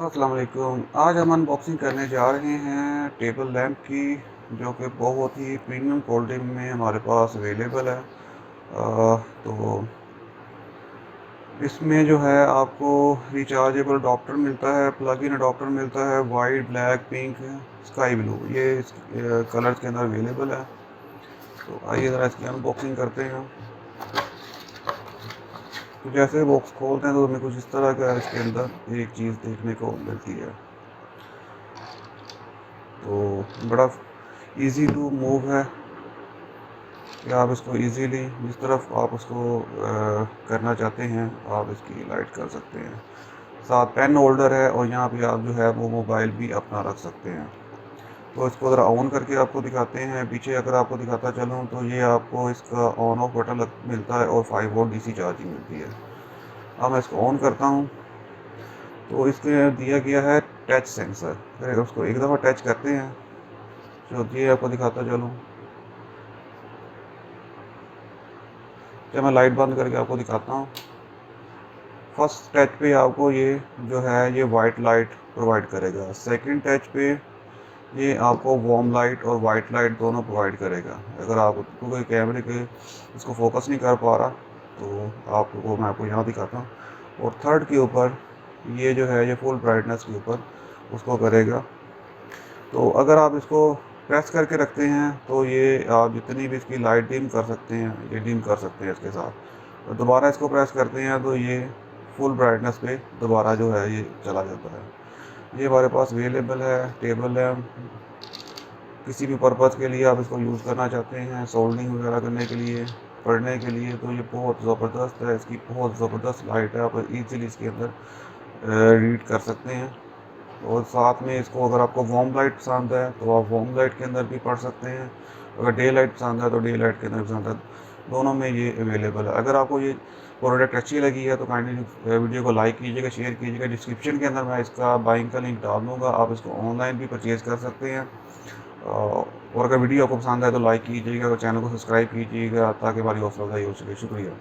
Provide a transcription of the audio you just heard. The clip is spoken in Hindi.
अस्सलाम वालेकुम। आज हम अनबॉक्सिंग करने जा रहे हैं टेबल लैंप की, जो कि बहुत ही प्रीमियम क्वालिटी में हमारे पास अवेलेबल है। तो इसमें जो है आपको रिचार्जेबल अडॉप्टर मिलता है, प्लग इन अडॉप्टर मिलता है, white, black, pink, sky blue, ये इस कलर्स के अंदर अवेलेबल है। तो आइए ज़रा इसकी अनबॉक्सिंग करते हैं। तो जैसे बॉक्स खोलते हैं तो हमें कुछ इस तरह का इसके अंदर एक चीज़ देखने को मिलती है। तो बड़ा इजी टू मूव है कि आप इसको इजीली जिस तरफ आप उसको करना चाहते हैं आप इसकी लाइट कर सकते हैं। साथ पेन होल्डर है और यहाँ पे आप जो है वो मोबाइल भी अपना रख सकते हैं। तो इसको ज़रा ऑन करके आपको दिखाते हैं। पीछे अगर आपको दिखाता चलूँ तो ये आपको इसका ऑन ऑफ बटन मिलता है और 5 वोल्ट डीसी चार्जिंग मिलती है। अब मैं इसको ऑन करता हूँ तो इसके दिया गया है टच सेंसर। फिर उसको एक दफ़ा टच करते हैं, जो ये आपको दिखाता चलूँ। जब मैं लाइट बंद करके आपको दिखाता हूँ, फर्स्ट टच पे आपको ये जो है ये वाइट लाइट प्रोवाइड करेगा। सेकंड टच पे ये आपको वार्म लाइट और वाइट लाइट दोनों प्रोवाइड करेगा। अगर आप कोई कैमरे के इसको फोकस नहीं कर पा रहा तो आपको मैं आपको यहाँ दिखाता हूँ। और थर्ड के ऊपर ये जो है ये फुल ब्राइटनेस के ऊपर उसको करेगा। तो अगर आप इसको प्रेस करके रखते हैं तो ये आप जितनी भी इसकी लाइट डिम कर सकते हैं ये डिम कर सकते हैं इसके साथ। और दोबारा इसको प्रेस करते हैं तो ये फुल ब्राइटनेस पे दोबारा जो है ये चला जाता है। ये हमारे पास अवेलेबल है टेबल लैम्प। किसी भी पर्पज़ के लिए आप इसको यूज़ करना चाहते हैं, सोल्डरिंग वगैरह करने के लिए, पढ़ने के लिए, तो ये बहुत ज़बरदस्त है। इसकी बहुत ज़बरदस्त लाइट है, आप इजीली इसके अंदर रीड कर सकते हैं। और साथ में इसको अगर आपको वार्म लाइट पसंद है तो आप वार्म लाइट के अंदर भी पढ़ सकते हैं। अगर डे लाइट पसंद है तो डे लाइट के अंदर पसंद है, दोनों में ये अवेलेबल है। अगर आपको ये प्रोडक्ट अच्छी लगी है तो काइंडली वीडियो को लाइक कीजिएगा, शेयर कीजिएगा। डिस्क्रिप्शन के अंदर मैं इसका बाइंग का लिंक डाल दूँगा, आप इसको ऑनलाइन भी परचेज़ कर सकते हैं। और अगर वीडियो आपको पसंद आए तो लाइक कीजिएगा और चैनल को सब्सक्राइब कीजिएगा ताकि हमारी हौसला अफजाई हो सके। शुक्रिया।